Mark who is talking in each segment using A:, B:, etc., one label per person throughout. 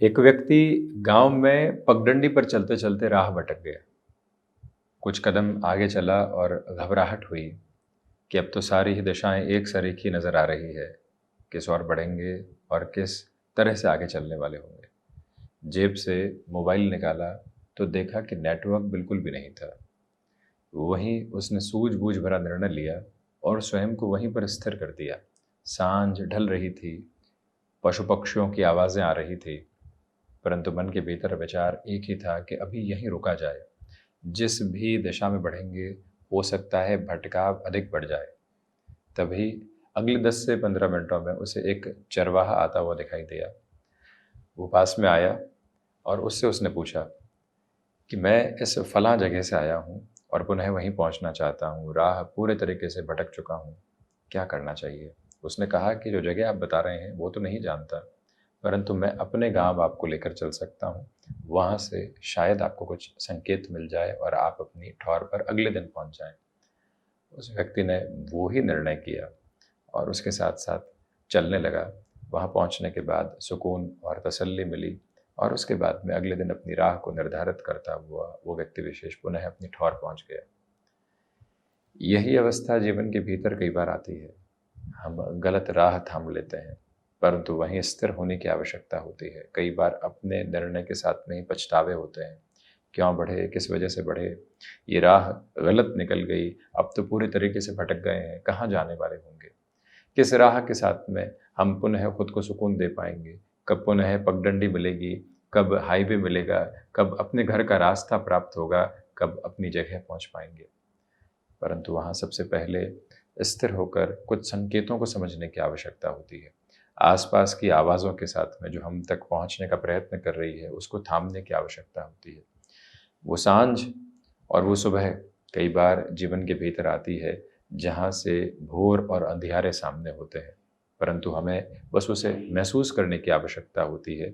A: एक व्यक्ति गांव में पगडंडी पर चलते चलते राह भटक गया। कुछ कदम आगे चला और घबराहट हुई कि अब तो सारी ही दिशाएं एक सरीखी नजर आ रही है। किस ओर बढ़ेंगे और किस तरह से आगे चलने वाले होंगे। जेब से मोबाइल निकाला तो देखा कि नेटवर्क बिल्कुल भी नहीं था। वहीं उसने सूझबूझ भरा निर्णय लिया और स्वयं को वहीं पर स्थिर कर दिया। सांझ ढल रही थी, पशु पक्षियों की आवाजें आ रही थी, परंतु मन के भीतर विचार एक ही था कि अभी यहीं रुका जाए। जिस भी दिशा में बढ़ेंगे हो सकता है भटकाव अधिक बढ़ जाए। तभी अगले 10 से 15 मिनटों में उसे एक चरवाहा आता हुआ दिखाई दिया। वो पास में आया और उससे उसने पूछा कि मैं इस फलां जगह से आया हूँ और पुनः वहीं पहुँचना चाहता हूँ। राह पूरे तरीके से भटक चुका हूँ, क्या करना चाहिए? उसने कहा कि जो जगह आप बता रहे हैं वो तो नहीं जानता, परंतु मैं अपने गांव आपको लेकर चल सकता हूँ। वहाँ से शायद आपको कुछ संकेत मिल जाए और आप अपनी ठौर पर अगले दिन पहुँच जाएं। उस व्यक्ति ने वो ही निर्णय किया और उसके साथ साथ चलने लगा। वहाँ पहुँचने के बाद सुकून और तसल्ली मिली और उसके बाद में अगले दिन अपनी राह को निर्धारित करता हुआ वो व्यक्ति विशेष पुनः अपनी ठौर पहुँच गया। यही अवस्था जीवन के भीतर कई बार आती है। हम गलत राह थाम लेते हैं, परंतु वहीं स्थिर होने की आवश्यकता होती है। कई बार अपने निर्णय के साथ में ही पछतावे होते हैं। क्यों बढ़े, किस वजह से बढ़े, ये राह गलत निकल गई, अब तो पूरे तरीके से भटक गए हैं, कहाँ जाने वाले होंगे। किस राह के साथ में हम पुनः खुद को सुकून दे पाएंगे, कब पुनः पगडंडी मिलेगी, कब हाईवे मिलेगा, कब अपने घर का रास्ता प्राप्त होगा, कब अपनी जगह पहुंच पाएंगे। परंतु वहाँ सबसे पहले स्थिर होकर कुछ संकेतों को समझने की आवश्यकता होती है। आसपास की आवाज़ों के साथ में जो हम तक पहुँचने का प्रयत्न कर रही है उसको थामने की आवश्यकता होती है। वो सांझ और वो सुबह कई बार जीवन के भीतर आती है जहाँ से भोर और अंधियारे सामने होते हैं, परंतु हमें बस उसे महसूस करने की आवश्यकता होती है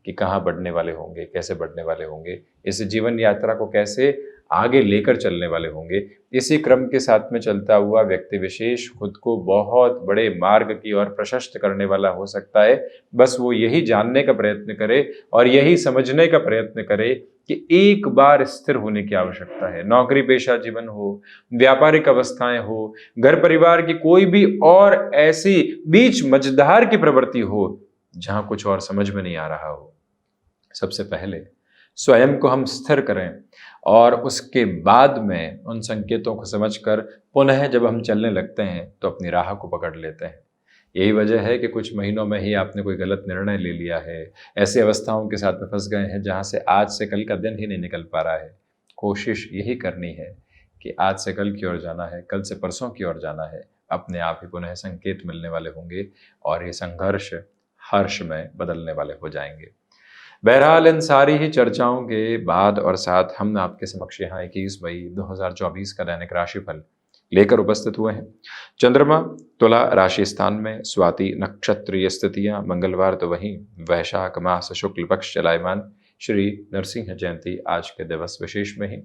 A: कि कहाँ बढ़ने वाले होंगे, कैसे बढ़ने वाले होंगे, इस जीवन यात्रा को कैसे आगे लेकर चलने वाले होंगे। इसी क्रम के साथ में चलता हुआ व्यक्ति विशेष खुद को बहुत बड़े मार्ग की ओर प्रशस्त करने वाला हो सकता है। बस वो यही जानने का प्रयत्न करे और यही समझने का प्रयत्न करे कि एक बार स्थिर होने की आवश्यकता है। नौकरी पेशा जीवन हो, व्यापारिक अवस्थाएं हो, घर परिवार की कोई भी और ऐसी बीच मझधार की प्रवृत्ति हो जहां कुछ और समझ में नहीं आ रहा हो, सबसे पहले स्वयं को हम स्थिर करें और उसके बाद में उन संकेतों को समझकर पुनः जब हम चलने लगते हैं तो अपनी राह को पकड़ लेते हैं। यही वजह है कि कुछ महीनों में ही आपने कोई गलत निर्णय ले लिया है, ऐसी अवस्थाओं के साथ में फंस गए हैं जहां से आज से कल का दिन ही नहीं निकल पा रहा है। कोशिश यही करनी है कि आज से कल की ओर जाना है, कल से परसों की ओर जाना है। अपने आप ही पुनः संकेत मिलने वाले होंगे और ये संघर्ष हर्ष में बदलने वाले हो जाएंगे। बहरहाल इन सारी ही चर्चाओं के बाद और साथ हम आपके समक्ष यहाँ 21 मई 2024 का दैनिक राशिफल लेकर उपस्थित हुए हैं। चंद्रमा तुला राशि स्थान में, स्वाति नक्षत्रीय स्थितियां, मंगलवार तो वहीं, वैशाख मास शुक्ल पक्ष चलायमान, श्री नरसिंह जयंती आज के दिवस विशेष में ही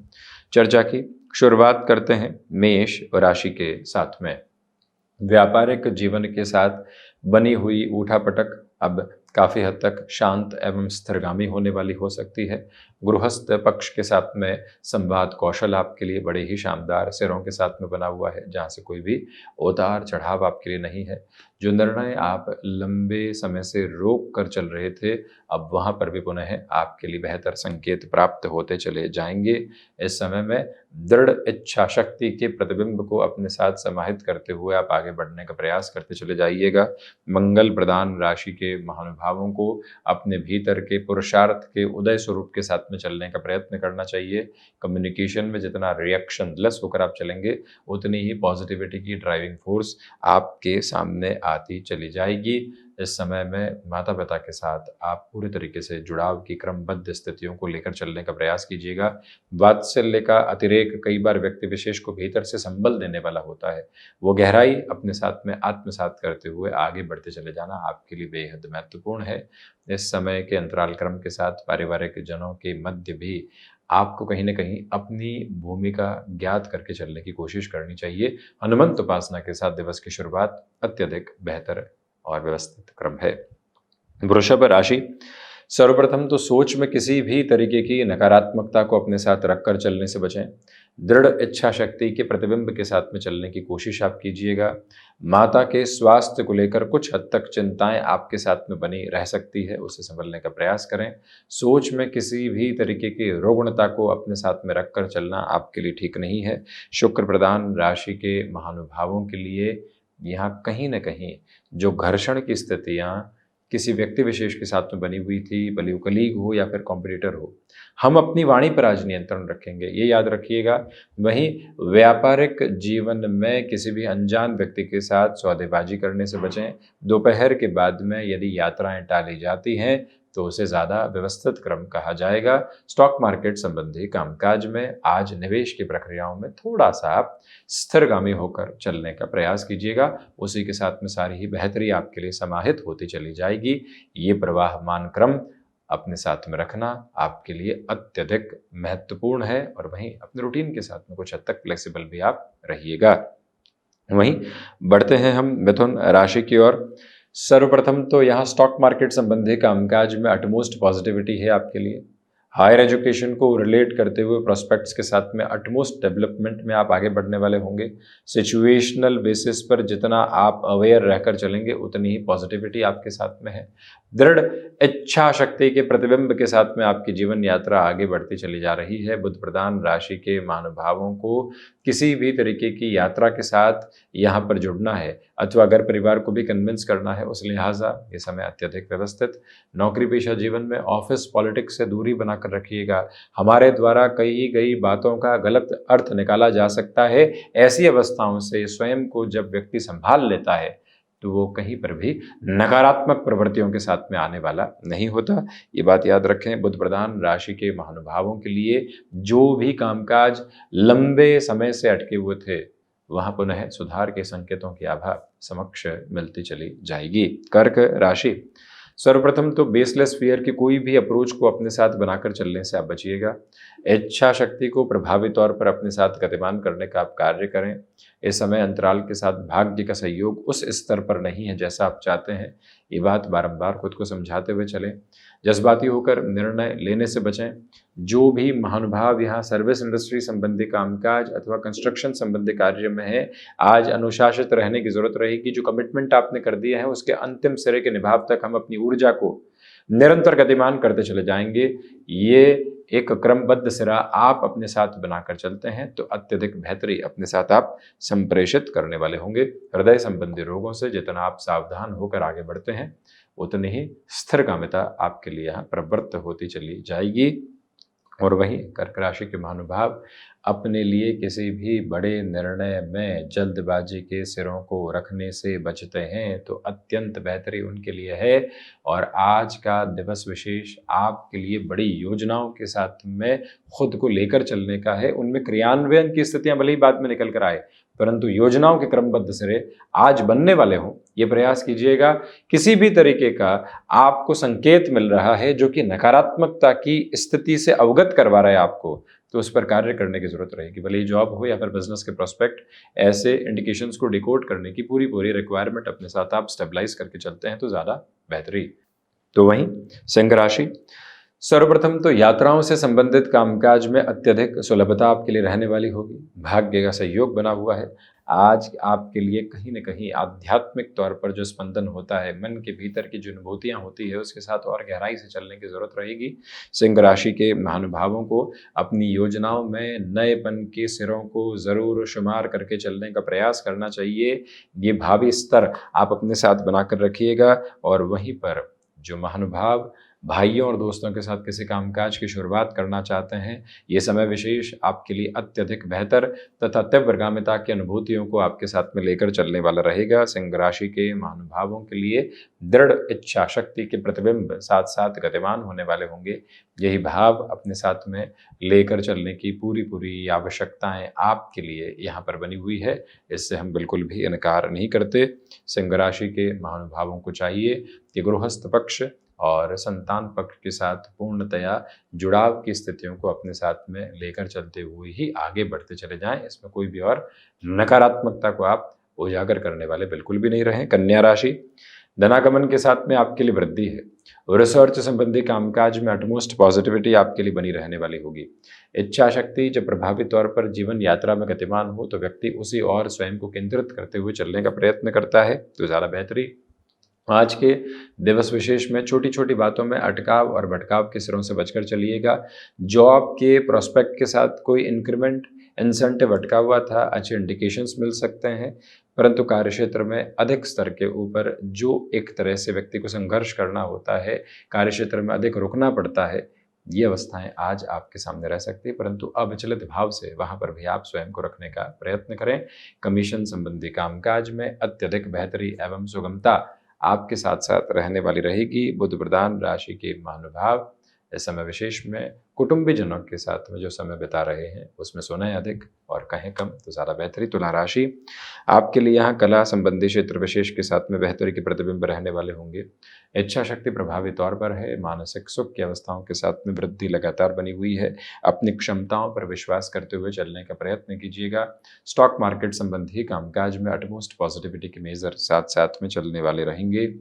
A: चर्चा की शुरुआत करते हैं मेष राशि के साथ में। व्यापारिक जीवन के साथ बनी हुई उठापटक अब काफ़ी हद तक शांत एवं स्थिरगामी होने वाली हो सकती है। गृहस्थ पक्ष के साथ में संवाद कौशल आपके लिए बड़े ही शानदार सिरों के साथ में बना हुआ है, जहाँ से कोई भी उतार चढ़ाव आपके लिए नहीं है। जो निर्णय आप लंबे समय से रोक कर चल रहे थे, अब वहाँ पर भी पुनः आपके लिए बेहतर संकेत प्राप्त होते चले जाएंगे। इस समय में दृढ़ इच्छा शक्ति के प्रतिबिंब को अपने साथ समाहित करते हुए आप आगे बढ़ने का प्रयास करते चले जाइएगा। मंगल प्रधान राशि के महानुभावों को अपने भीतर के पुरुषार्थ के उदय स्वरूप के साथ में चलने का प्रयत्न करना चाहिए। कम्युनिकेशन में जितना रिएक्शन लेस होकर आप चलेंगे, उतनी ही पॉजिटिविटी की ड्राइविंग फोर्स आपके सामने आती चली जाएगी। इस समय में माता पिता के साथ आप पूरे तरीके से जुड़ाव की क्रमबद्ध स्थितियों को लेकर चलने का प्रयास कीजिएगा। वात्सल्य का अतिरेक कई बार व्यक्ति विशेष को भीतर से संबल देने वाला होता है। वो गहराई अपने साथ में आत्मसात करते हुए आगे बढ़ते चले जाना आपके लिए बेहद महत्वपूर्ण है। इस समय के अंतराल क्रम के साथ पारिवारिक जनों के मध्य भी आपको कहीं न कहीं अपनी भूमिका ज्ञात करके चलने की कोशिश करनी चाहिए। हनुमंत उपासना के साथ दिवस की शुरुआत अत्यधिक बेहतर और व्यवस्थित क्रम है। वृषभ राशि, सर्वप्रथम तो सोच में किसी भी तरीके की नकारात्मकता को अपने साथ रखकर चलने से बचें। दृढ़ इच्छा शक्ति के प्रतिबिंब के साथ में चलने की कोशिश आप कीजिएगा। माता के स्वास्थ्य को लेकर कुछ हद तक चिंताएं आपके साथ में बनी रह सकती है, उसे संभलने का प्रयास करें। सोच में किसी भी तरीके की रुग्णता को अपने साथ में रखकर चलना आपके लिए ठीक नहीं है। शुक्र प्रधान राशि के महानुभावों के लिए यहाँ कहीं न कहीं जो घर्षण की स्थितियाँ किसी व्यक्ति विशेष के साथ में बनी हुई थी, भले वो कलीग हो या फिर कॉम्पिटिटर हो, हम अपनी वाणी पर आज नियंत्रण रखेंगे, ये याद रखिएगा। वहीं व्यापारिक जीवन में किसी भी अनजान व्यक्ति के साथ सौदेबाजी करने से बचें। दोपहर के बाद में यदि यात्राएं टाली जाती हैं तो उसे ज़्यादा व्यवस्थित क्रम कहा जाएगा। स्टॉक मार्केट संबंधी कामकाज में आज निवेश की प्रक्रियाओं में थोड़ा सा आप स्थिरगामी होकर चलने का प्रयास कीजिएगा। उसी के साथ में सारी ही बेहतरी आपके लिए समाहित होती चली जाएगी। ये प्रवाहमान क्रम अपने साथ में रखना आपके लिए अत्यधिक महत्वपूर्ण है और वहीं अपने रूटीन के साथ में कुछ हद तक फ्लेक्सिबल भी आप रहिएगा। वहीं बढ़ते हैं हम मिथुन राशि की ओर। सर्वप्रथम तो यहाँ स्टॉक मार्केट संबंधी कामकाज में अटमोस्ट पॉजिटिविटी है आपके लिए। हायर एजुकेशन को रिलेट करते हुए प्रोस्पेक्ट्स के साथ में अटमोस्ट डेवलपमेंट में आप आगे बढ़ने वाले होंगे। सिचुएशनल बेसिस पर जितना आप अवेयर रहकर चलेंगे उतनी ही पॉजिटिविटी आपके साथ में है। दृढ़ इच्छा शक्ति के प्रतिबिंब के साथ में आपकी जीवन यात्रा आगे बढ़ती चली जा रही है। बुध प्रधान राशि के महानुभावों को किसी भी तरीके की यात्रा के साथ यहाँ पर जुड़ना है अथवा अगर परिवार को भी कन्विंस करना है, उस लिहाजा ये समय अत्यधिक व्यवस्थित। नौकरी पेशा जीवन में ऑफिस पॉलिटिक्स से दूरी बनाकर रखिएगा। हमारे द्वारा कही गई बातों का गलत अर्थ निकाला जा सकता है। ऐसी अवस्थाओं से स्वयं को जब व्यक्ति संभाल लेता है तो वो कहीं पर भी नकारात्मक प्रवृत्तियों के साथ में आने वाला नहीं होता। ये बात याद रखें। बुध प्रधान राशि के महानुभावों के लिए जो भी कामकाज लंबे समय से अटके हुए थे वहां पुनः सुधार के संकेतों की आभा समक्ष मिलती चली जाएगी। कर्क राशि। सर्वप्रथम तो बेसलेस फियर की कोई भी अप्रोच को अपने साथ बनाकर चलने से आप बचिएगा। इच्छा शक्ति को प्रभावी तौर पर अपने साथ गतिमान करने का आप कार्य करें। इस समय अंतराल के साथ भाग्य का सहयोग उस स्तर पर नहीं है जैसा आप चाहते हैं। ये बात बारंबार खुद को समझाते हुए चलें। जज्बाती होकर निर्णय लेने से बचें। जो भी महानुभाव यहाँ सर्विस इंडस्ट्री संबंधी कामकाज अथवा कंस्ट्रक्शन संबंधी कार्य में है, आज अनुशासित रहने की जरूरत रहेगी। जो कमिटमेंट आपने कर दिया है उसके अंतिम सिरे के निभाव तक हम अपनी ऊर्जा को निरंतर गतिमान करते चले जाएंगे। ये एक क्रमबद्ध सिरा आप अपने साथ बनाकर चलते हैं तो अत्यधिक बेहतरी अपने साथ आप संप्रेषित करने वाले होंगे। हृदय संबंधी रोगों से जितना आप सावधान होकर आगे बढ़ते हैं उतनी ही स्थिरगामिता आपके लिए यहाँ प्रवृत्त होती चली जाएगी। और वहीं कर्क राशि के महानुभाव अपने लिए किसी भी बड़े निर्णय में जल्दबाजी के सिरों को रखने से बचते हैं तो अत्यंत बेहतरी उनके लिए है। और आज का दिवस विशेष आपके लिए बड़ी योजनाओं के साथ में खुद को लेकर चलने का है। उनमें क्रियान्वयन की स्थितियां भले ही बाद में निकल कर आए परंतु योजनाओं के क्रमबद्ध सिरे आज बनने वाले हों, ये प्रयास कीजिएगा। किसी भी तरीके का आपको संकेत मिल रहा है जो कि नकारात्मकता की स्थिति से अवगत करवा रहा है आपको, तो उस पर कार्य करने की जरूरत रहेगी। भले ही जॉब हो या फिर बिजनेस के प्रोस्पेक्ट, ऐसे इंडिकेशंस को डिकोड करने की पूरी रिक्वायरमेंट अपने साथ आप स्टेबलाइज करके चलते हैं तो ज़्यादा बेहतरी। तो वहीं सिंह राशि। सर्वप्रथम तो यात्राओं से संबंधित कामकाज में अत्यधिक सुलभता आपके लिए रहने वाली होगी। भाग्य का सहयोग बना हुआ है। आज आपके लिए कहीं न कहीं आध्यात्मिक तौर पर जो स्पंदन होता है, मन के भीतर की जो अनुभूतियाँ होती है उसके साथ और गहराई से चलने की ज़रूरत रहेगी। सिंह राशि के महानुभावों को अपनी योजनाओं में नएपन के सिरों को ज़रूर शुमार करके चलने का प्रयास करना चाहिए। ये भावी स्तर आप अपने साथ बनाकर रखिएगा। और वहीं पर जो महानुभाव भाइयों और दोस्तों के साथ किसी कामकाज की शुरुआत करना चाहते हैं, ये समय विशेष आपके लिए अत्यधिक बेहतर तथा तीव्रगामिता की अनुभूतियों को आपके साथ में लेकर चलने वाला रहेगा। सिंह राशि के महानुभावों के लिए दृढ़ इच्छा शक्ति के प्रतिबिंब साथ साथ गतिमान होने वाले होंगे। यही भाव अपने साथ में लेकर चलने की पूरी आवश्यकताएं आपके लिए यहाँ पर बनी हुई है, इससे हम बिल्कुल भी इनकार नहीं करते। सिंह राशि के महानुभावों को चाहिए कि गृहस्थ पक्ष और संतान पक्ष के साथ पूर्णतया जुड़ाव की स्थितियों को अपने साथ में लेकर चलते हुए ही आगे बढ़ते चले जाएं। इसमें कोई भी और नकारात्मकता को आप उजागर करने वाले बिल्कुल भी नहीं रहें। कन्या राशि। धनागमन के साथ में आपके लिए वृद्धि है। रिसर्च संबंधी कामकाज में अटमोस्ट पॉजिटिविटी आपके लिए बनी रहने वाली होगी। इच्छा शक्ति जब प्रभावी तौर पर जीवन यात्रा में गतिमान हो तो व्यक्ति उसी और स्वयं को केंद्रित करते हुए चलने का प्रयत्न करता है, तो ज़्यादा बेहतरी। आज के दिवस विशेष में छोटी छोटी बातों में अटकाव और भटकाव के सिरों से बचकर चलिएगा। जॉब के प्रोस्पेक्ट के साथ कोई इंक्रीमेंट इंसेंटिव अटका हुआ था, अच्छे इंडिकेशंस मिल सकते हैं, परंतु कार्यक्षेत्र में अधिक स्तर के ऊपर जो एक तरह से व्यक्ति को संघर्ष करना होता है, कार्यक्षेत्र में अधिक रुकना पड़ता है, ये अवस्थाएं आज आपके सामने रह सकती है, परंतु अविचलित भाव से वहां पर भी आप स्वयं को रखने का प्रयत्न करें। कमीशन संबंधी कामकाज में अत्यधिक बेहतरी एवं सुगमता आपके साथ साथ रहने वाली रहेगी। बुध प्रधान राशि के महानुभाव इस समय विशेष में कुटुंबीजनों के साथ में जो समय बिता रहे हैं उसमें सुनाएं अधिक और कहें कम, तो ज़्यादा बेहतरी। तुला राशि आपके लिए यहाँ कला संबंधी क्षेत्र विशेष के साथ में बेहतरी के प्रतिबिंब रहने वाले होंगे। इच्छा शक्ति प्रभावी तौर पर है। मानसिक सुख की अवस्थाओं के साथ में वृद्धि लगातार बनी हुई है। अपनी क्षमताओं पर विश्वास करते हुए चलने का प्रयत्न कीजिएगा। स्टॉक मार्केट संबंधी कामकाज में अटमोस्ट पॉजिटिविटी के मेजर साथ साथ में चलने वाले रहेंगे।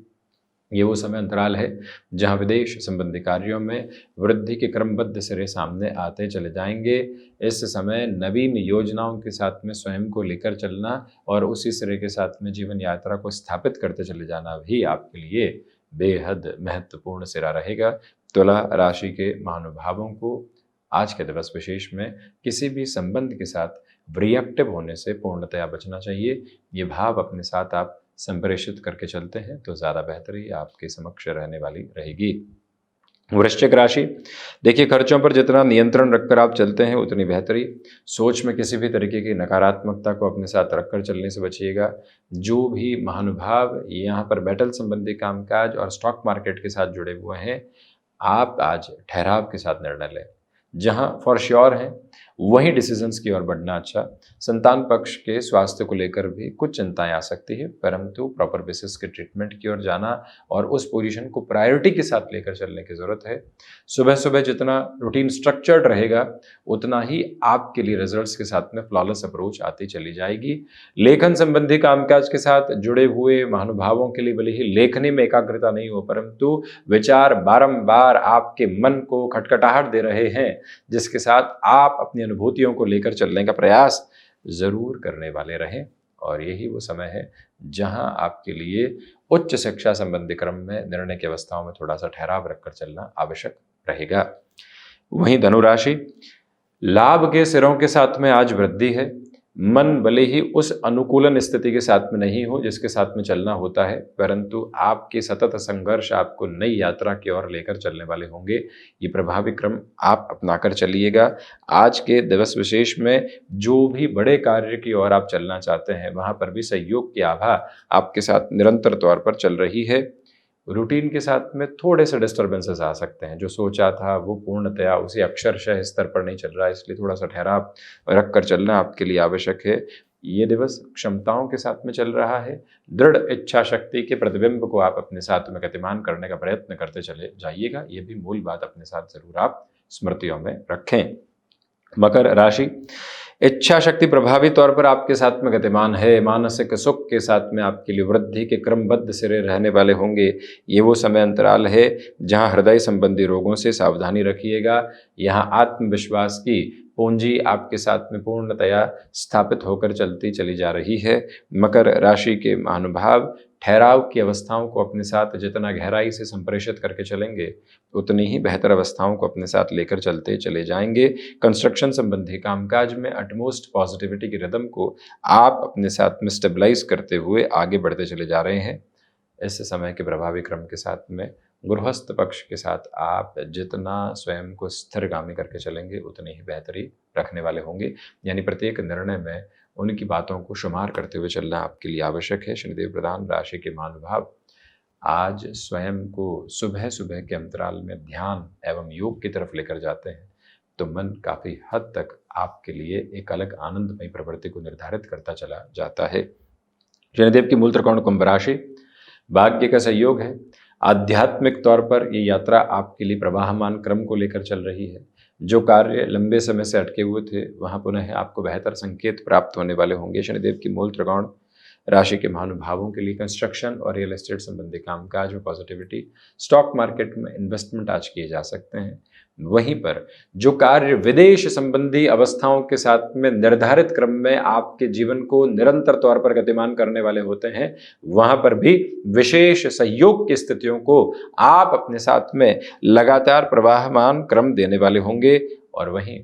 A: ये वो समय अंतराल है जहां विदेश संबंधी कार्यों में वृद्धि के क्रमबद्ध सिरे सामने आते चले जाएंगे। इस समय नवीन योजनाओं के साथ में स्वयं को लेकर चलना और उसी सिरे के साथ में जीवन यात्रा को स्थापित करते चले जाना भी आपके लिए बेहद महत्वपूर्ण सिरा रहेगा। तुला राशि के महानुभावों को आज के दिवस विशेष में किसी भी संबंध के साथ रिएक्टिव होने से पूर्णतया बचना चाहिए। ये भाव अपने साथ आप संप्रेषित करके चलते हैं तो ज़्यादा बेहतरी आपके समक्ष रहने वाली रहेगी। वृश्चिक राशि, देखिए खर्चों पर जितना नियंत्रण रखकर आप चलते हैं उतनी बेहतरी। सोच में किसी भी तरीके की नकारात्मकता को अपने साथ रखकर चलने से बचिएगा। जो भी महानुभाव यहाँ पर बैटल संबंधी कामकाज और स्टॉक मार्केट के साथ जुड़े हुए हैं, आप आज ठहराव के साथ निर्णय लें। जहाँ फॉर श्योर हैं वहीं डिसीजंस की ओर बढ़ना अच्छा। संतान पक्ष के स्वास्थ्य को लेकर भी कुछ चिंताएं आ सकती है, परंतु प्रॉपर बेसिस के ट्रीटमेंट की ओर जाना और उस पोजीशन को प्रायोरिटी के साथ लेकर चलने की ज़रूरत है। सुबह सुबह जितना रूटीन स्ट्रक्चर्ड रहेगा उतना ही आपके लिए रिजल्ट्स के साथ में फ्लॉलेस अप्रोच आती चली जाएगी। लेखन संबंधी कामकाज के साथ जुड़े हुए महानुभावों के लिए भले ही लेखनी में एकाग्रता नहीं हो, परंतु विचार बारंबार आपके मन को खटखटाहट दे रहे हैं, जिसके साथ आप अपनी अनुभूतियों को लेकर चलने का प्रयास जरूर करने वाले रहें। और यही वो समय है जहां आपके लिए उच्च शिक्षा संबंधी क्रम में निर्णय की अवस्थाओं में थोड़ा सा ठहराव रखकर चलना आवश्यक रहेगा। वहीं धनु राशि, लाभ के सिरों के साथ में आज वृद्धि है। मन भले ही उस अनुकूलन स्थिति के साथ में नहीं हो जिसके साथ में चलना होता है, परंतु आपके सतत संघर्ष आपको नई यात्रा की ओर लेकर चलने वाले होंगे। ये प्रभावी क्रम आप अपनाकर चलिएगा। आज के दिवस विशेष में जो भी बड़े कार्य की ओर आप चलना चाहते हैं वहां पर भी सहयोग की आभा आपके साथ निरंतर तौर पर चल रही है। रूटीन के साथ में थोड़े से डिस्टर्बेंसेस आ सकते हैं। जो सोचा था वो पूर्णतया उसी अक्षरशः स्तर पर नहीं चल रहा है, इसलिए थोड़ा सा ठहराव रख कर चलना आपके लिए आवश्यक है। ये दिवस क्षमताओं के साथ में चल रहा है। दृढ़ इच्छा शक्ति के प्रतिबिंब को आप अपने साथ में गतिमान करने का प्रयत्न करते चले जाइएगा। ये भी मूल बात अपने साथ जरूर आप स्मृतियों में रखें। मकर राशि, इच्छा शक्ति प्रभावी तौर पर आपके साथ में गतिमान है। मानसिक सुख के साथ में आपके लिए वृद्धि के क्रमबद्ध सिरे रहने वाले होंगे। ये वो समय अंतराल है जहां हृदय संबंधी रोगों से सावधानी रखिएगा। यहाँ आत्मविश्वास की पूंजी आपके साथ में पूर्णतया स्थापित होकर चलती चली जा रही है। मकर राशि के महानुभाव ठहराव की अवस्थाओं को अपने साथ जितना गहराई से संप्रेषित करके चलेंगे उतनी ही बेहतर अवस्थाओं को अपने साथ लेकर चलते चले जाएंगे। कंस्ट्रक्शन संबंधी कामकाज में अटमोस्ट पॉजिटिविटी की रिदम को आप अपने साथ में स्टेबलाइज करते हुए आगे बढ़ते चले जा रहे हैं। इस समय के प्रभावी क्रम के साथ में गृहस्थ पक्ष के साथ आप जितना स्वयं को स्थिरगामी करके चलेंगे उतनी ही बेहतरी रखने वाले होंगे। यानी प्रत्येक निर्णय में उनकी बातों को शुमार करते हुए चलना आपके लिए आवश्यक है। शनिदेव प्रधान राशि के महानुभाव आज स्वयं को सुबह सुबह के अंतराल में ध्यान एवं योग की तरफ लेकर जाते हैं तो मन काफ़ी हद तक आपके लिए एक अलग आनंदमयी प्रवृत्ति को निर्धारित करता चला जाता है। शनिदेव की मूल त्रिकोण कुंभ राशि, भाग्य का सहयोग है। आध्यात्मिक तौर पर ये यात्रा आपके लिए प्रवाहमान क्रम को लेकर चल रही है। जो कार्य लंबे समय से अटके हुए थे वहाँ पुनः आपको बेहतर संकेत प्राप्त होने वाले होंगे। शनिदेव की मूल त्रिकोण राशि के महानुभावों के लिए कंस्ट्रक्शन और रियल एस्टेट संबंधी कामकाज में पॉजिटिविटी, स्टॉक मार्केट में इन्वेस्टमेंट आज किए जा सकते हैं। वहीं पर जो कार्य विदेश संबंधी अवस्थाओं के साथ में निर्धारित क्रम में आपके जीवन को निरंतर तौर पर गतिमान करने वाले होते हैं, वहां पर भी विशेष सहयोग की स्थितियों को आप अपने साथ में लगातार प्रवाहमान क्रम देने वाले होंगे। और वहीं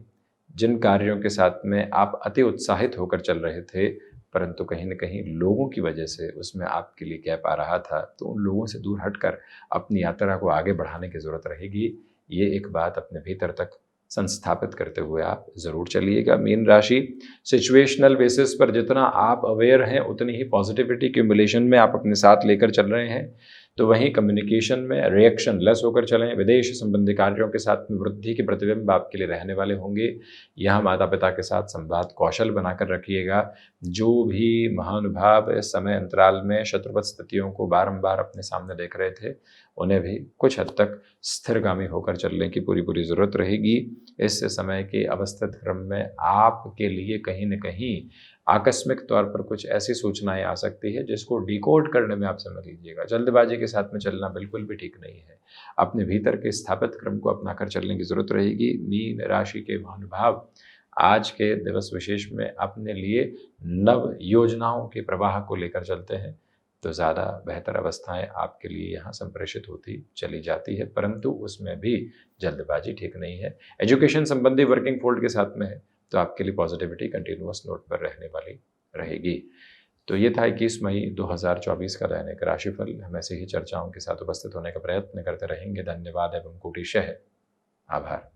A: जिन कार्यों के साथ में आप अति उत्साहित होकर चल रहे थे, परंतु कहीं न कहीं लोगों की वजह से उसमें आपके लिए गैप आ रहा था, तो उन लोगों से दूर हटकर अपनी यात्रा को आगे बढ़ाने की ज़रूरत रहेगी। ये एक बात अपने भीतर तक संस्थापित करते हुए आप ज़रूर चलिएगा। मीन राशि, सिचुएशनल बेसिस पर जितना आप अवेयर हैं, उतनी ही पॉजिटिविटी क्यूमुलेशन में आप अपने साथ लेकर चल रहे हैं। तो वहीं कम्युनिकेशन में रिएक्शन लेस होकर चलें। विदेश संबंधी कार्यों के साथ में वृद्धि के प्रतिबिंब आपके लिए रहने वाले होंगे। यहाँ माता पिता के साथ संवाद कौशल बनाकर रखिएगा। जो भी महानुभाव इस समय अंतराल में शत्रुवत स्थितियों को बारंबार अपने सामने देख रहे थे, उन्हें भी कुछ हद तक स्थिरगामी होकर चलने की पूरी ज़रूरत रहेगी। इस समय के अवस्थित क्रम में आपके लिए कहीं न कहीं आकस्मिक तौर पर कुछ ऐसी सूचनाएं आ सकती है जिसको डिकोड करने में आप समझ लीजिएगा। जल्दबाजी के साथ में चलना बिल्कुल भी ठीक नहीं है। अपने भीतर के स्थापित क्रम को अपनाकर चलने की ज़रूरत रहेगी। मीन राशि के महानुभाव आज के दिवस विशेष में अपने लिए नव योजनाओं के प्रवाह को लेकर चलते हैं, तो ज़्यादा बेहतर अवस्थाएं आपके लिए यहाँ संप्रेषित होती चली जाती है, परंतु उसमें भी जल्दबाजी ठीक नहीं है। एजुकेशन संबंधी वर्किंग फोल्ड के साथ में है, तो आपके लिए पॉजिटिविटी कंटिन्यूअस नोट पर रहने वाली रहेगी। तो ये था 21 मई 2024 का दैनिक राशिफल। हम ऐसे ही चर्चाओं के साथ उपस्थित होने का प्रयत्न करते रहेंगे। धन्यवाद एवं कोटिशः आभार।